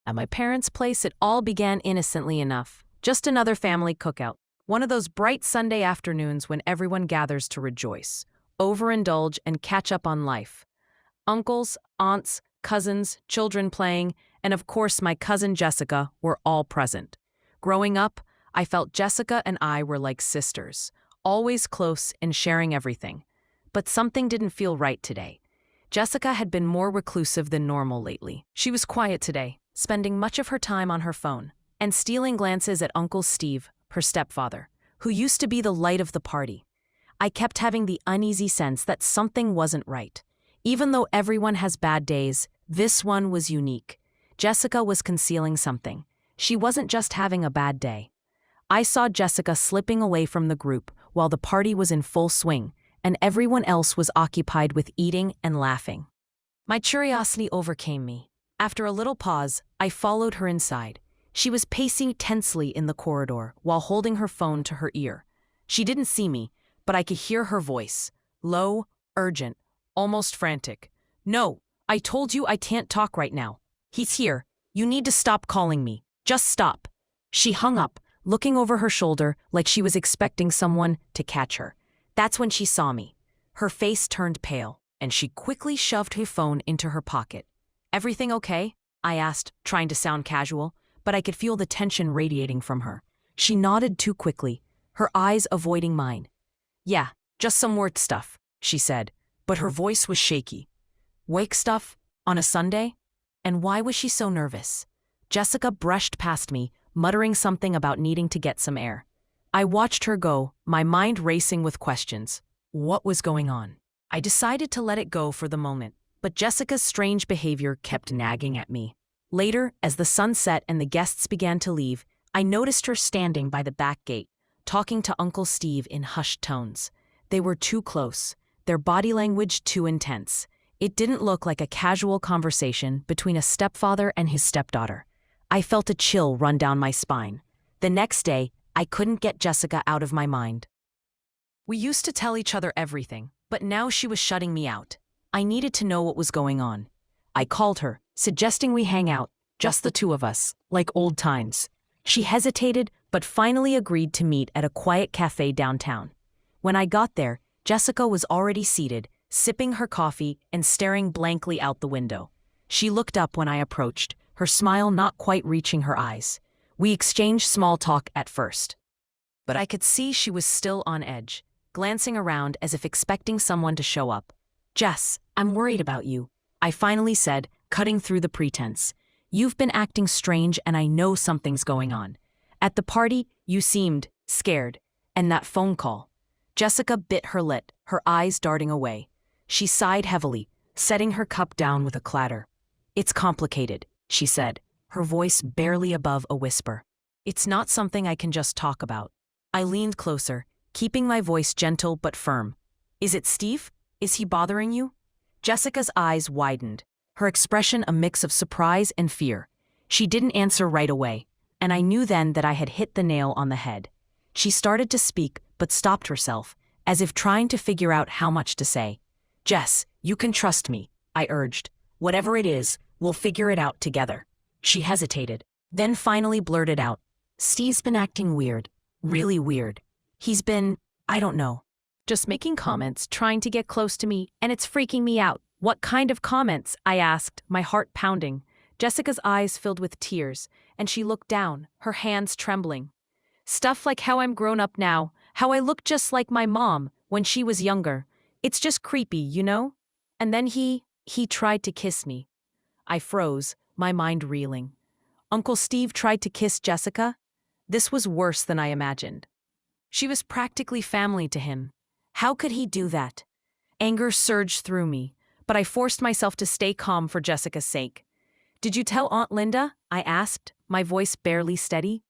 At my parents' place, it all began innocently enough. Just another family cookout. One of those bright Sunday afternoons when everyone gathers to rejoice, overindulge, and catch up on life. Uncles, aunts, cousins, children playing, and of course my cousin Jessica were all present. Growing up, I felt Jessica and I were like sisters, always close and sharing everything. But something didn't feel right today. Jessica had been more reclusive than normal lately. She was quiet today, spending much of her time on her phone, and stealing glances at Uncle Steve, her stepfather, who used to be the light of the party. I kept having the uneasy sense that something wasn't right. Even though everyone has bad days, this one was unique. Jessica was concealing something. She wasn't just having a bad day. I saw Jessica slipping away from the group while the party was in full swing, and everyone else was occupied with eating and laughing. My curiosity overcame me. After a little pause, I followed her inside. She was pacing tensely in the corridor while holding her phone to her ear. She didn't see me, but I could hear her voice, low, urgent, almost frantic. "No, I told you I can't talk right now. He's here. You need to stop calling me. Just stop." She hung up, looking over her shoulder like she was expecting someone to catch her. That's when she saw me. Her face turned pale, and she quickly shoved her phone into her pocket. "Everything okay?" I asked, trying to sound casual, but I could feel the tension radiating from her. She nodded too quickly, her eyes avoiding mine. "Yeah, just some work stuff," she said, but her voice was shaky. "Wake stuff? On a Sunday?" And why was she so nervous? Jessica brushed past me, muttering something about needing to get some air. I watched her go, my mind racing with questions. What was going on? I decided to let it go for the moment, but Jessica's strange behavior kept nagging at me. Later, as the sun set and the guests began to leave, I noticed her standing by the back gate, talking to Uncle Steve in hushed tones. They were too close, their body language too intense. It didn't look like a casual conversation between a stepfather and his stepdaughter. I felt a chill run down my spine. The next day, I couldn't get Jessica out of my mind. We used to tell each other everything, but now she was shutting me out. I needed to know what was going on. I called her, suggesting we hang out, just the two of us, like old times. She hesitated, but finally agreed to meet at a quiet cafe downtown. When I got there, Jessica was already seated, sipping her coffee and staring blankly out the window. She looked up when I approached, her smile not quite reaching her eyes. We exchanged small talk at first, but I could see she was still on edge, glancing around as if expecting someone to show up. "Jess, I'm worried about you," I finally said, cutting through the pretense. "You've been acting strange and I know something's going on. At the party, you seemed scared, and that phone call." Jessica bit her lip, her eyes darting away. She sighed heavily, setting her cup down with a clatter. "It's complicated," she said, her voice barely above a whisper. "It's not something I can just talk about." I leaned closer, keeping my voice gentle but firm. "Is it Steve? Is he bothering you?" Jessica's eyes widened, her expression a mix of surprise and fear. She didn't answer right away, and I knew then that I had hit the nail on the head. She started to speak, but stopped herself, as if trying to figure out how much to say. "Jess, you can trust me," I urged. "Whatever it is, we'll figure it out together." She hesitated, then finally blurted out, "Steve's been acting weird, really weird. He's been, I don't know, just making comments, trying to get close to me, and it's freaking me out." "What kind of comments?" I asked, my heart pounding. Jessica's eyes filled with tears, and she looked down, her hands trembling. "Stuff like how I'm grown up now, how I look just like my mom when she was younger. It's just creepy, you know? And then he tried to kiss me." I froze, my mind reeling. Uncle Steve tried to kiss Jessica? This was worse than I imagined. She was practically family to him. How could he do that? Anger surged through me, but I forced myself to stay calm for Jessica's sake. "Did you tell Aunt Linda?" I asked, my voice barely steady.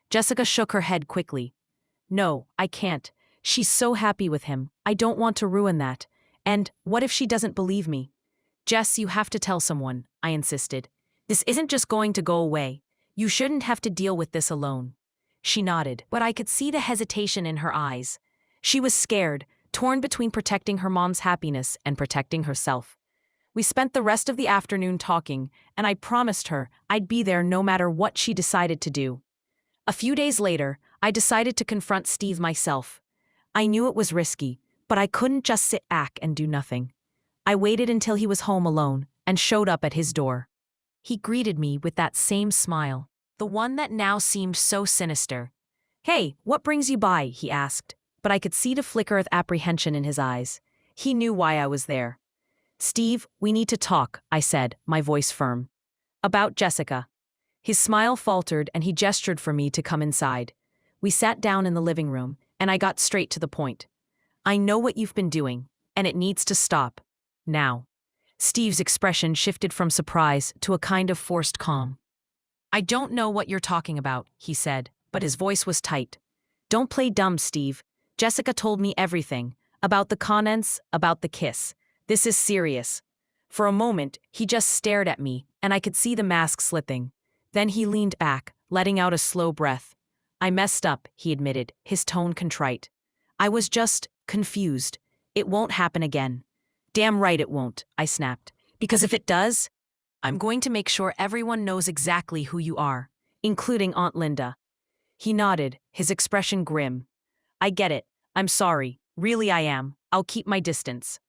Jessica shook her head quickly. "No, I can't. She's so happy with him. I don't want to ruin that. And what if she doesn't believe me?" "Jess, you have to tell someone," I insisted. "This isn't just going to go away. You shouldn't have to deal with this alone." She nodded, but I could see the hesitation in her eyes. She was scared, torn between protecting her mom's happiness and protecting herself. We spent the rest of the afternoon talking, and I promised her I'd be there no matter what she decided to do. A few days later, I decided to confront Steve myself. I knew it was risky, but I couldn't just sit back and do nothing. I waited until he was home alone and showed up at his door. He greeted me with that same smile, the one that now seemed so sinister. "Hey, what brings you by?" he asked, but I could see the flicker of apprehension in his eyes. He knew why I was there. "Steve, we need to talk," I said, my voice firm. "About Jessica." His smile faltered and he gestured for me to come inside. We sat down in the living room, and I got straight to the point. "I know what you've been doing, and it needs to stop. Now." Steve's expression shifted from surprise to a kind of forced calm. "I don't know what you're talking about," he said, but his voice was tight. "Don't play dumb, Steve. Jessica told me everything. About the comments, about the kiss. This is serious." For a moment, he just stared at me, and I could see the mask slipping. Then he leaned back, letting out a slow breath. "I messed up," he admitted, his tone contrite. "I was just confused. It won't happen again." "Damn right it won't," I snapped. "Because if it does, I'm going to make sure everyone knows exactly who you are, including Aunt Linda." He nodded, his expression grim. "I get it. I'm sorry. Really I am. I'll keep my distance."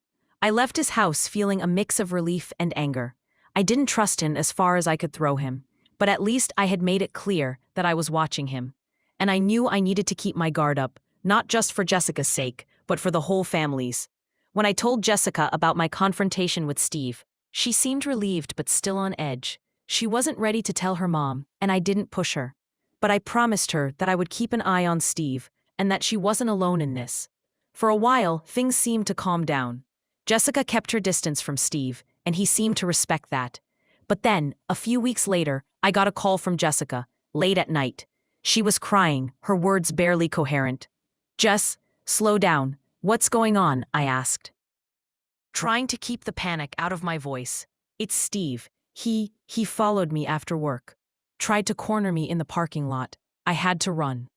I left his house feeling a mix of relief and anger. I didn't trust him as far as I could throw him, but at least I had made it clear that I was watching him. And I knew I needed to keep my guard up, not just for Jessica's sake, but for the whole family's. When I told Jessica about my confrontation with Steve, she seemed relieved but still on edge. She wasn't ready to tell her mom, and I didn't push her. But I promised her that I would keep an eye on Steve, and that she wasn't alone in this. For a while, things seemed to calm down. Jessica kept her distance from Steve, and he seemed to respect that. But then, a few weeks later, I got a call from Jessica, late at night. She was crying, her words barely coherent. "Jess, slow down. What's going on?" I asked, trying to keep the panic out of my voice. "It's Steve. He followed me after work. Tried to corner me in the parking lot. I had to run."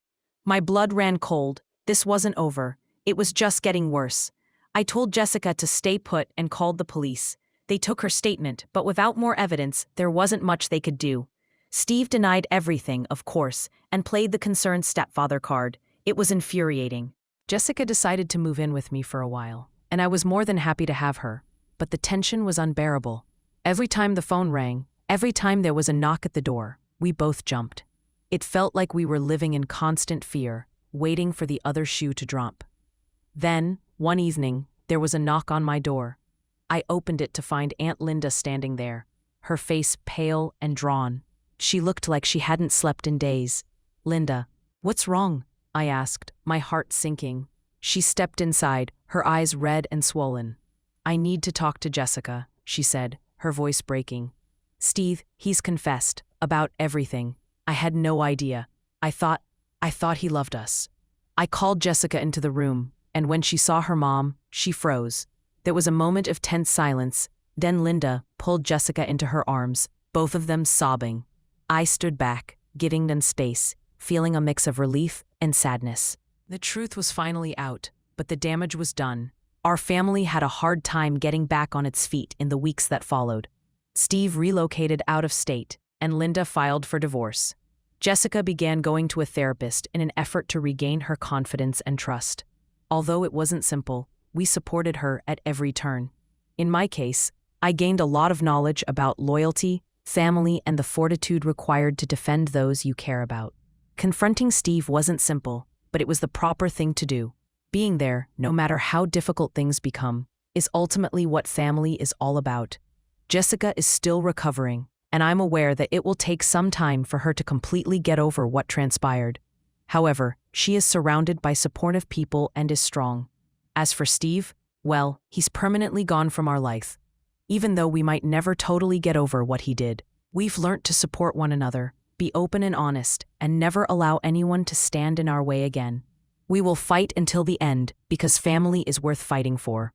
My blood ran cold. This wasn't over. It was just getting worse. I told Jessica to stay put and called the police. They took her statement, but without more evidence, there wasn't much they could do. Steve denied everything, of course, and played the concerned stepfather card. It was infuriating. Jessica decided to move in with me for a while, and I was more than happy to have her. But the tension was unbearable. Every time the phone rang, every time there was a knock at the door, we both jumped. It felt like we were living in constant fear, waiting for the other shoe to drop. Then, one evening, there was a knock on my door. I opened it to find Aunt Linda standing there, her face pale and drawn. She looked like she hadn't slept in days. "Linda, what's wrong?" I asked, my heart sinking. She stepped inside, her eyes red and swollen. "I need to talk to Jessica," she said, her voice breaking. "Steve, he's confessed, about everything. I had no idea. I thought he loved us." I called Jessica into the room, and when she saw her mom, she froze. There was a moment of tense silence, then Linda pulled Jessica into her arms, both of them sobbing. I stood back, giving them space, feeling a mix of relief and sadness. The truth was finally out, but the damage was done. Our family had a hard time getting back on its feet in the weeks that followed. Steve relocated out of state, and Linda filed for divorce. Jessica began going to a therapist in an effort to regain her confidence and trust. Although it wasn't simple, we supported her at every turn. In my case, I gained a lot of knowledge about loyalty, family, and the fortitude required to defend those you care about. Confronting Steve wasn't simple, but it was the proper thing to do. Being there, no matter how difficult things become, is ultimately what family is all about. Jessica is still recovering, and I'm aware that it will take some time for her to completely get over what transpired. However, she is surrounded by supportive people and is strong. As for Steve, well, he's permanently gone from our life. Even though we might never totally get over what he did, we've learnt to support one another, be open and honest, and never allow anyone to stand in our way again. We will fight until the end because family is worth fighting for.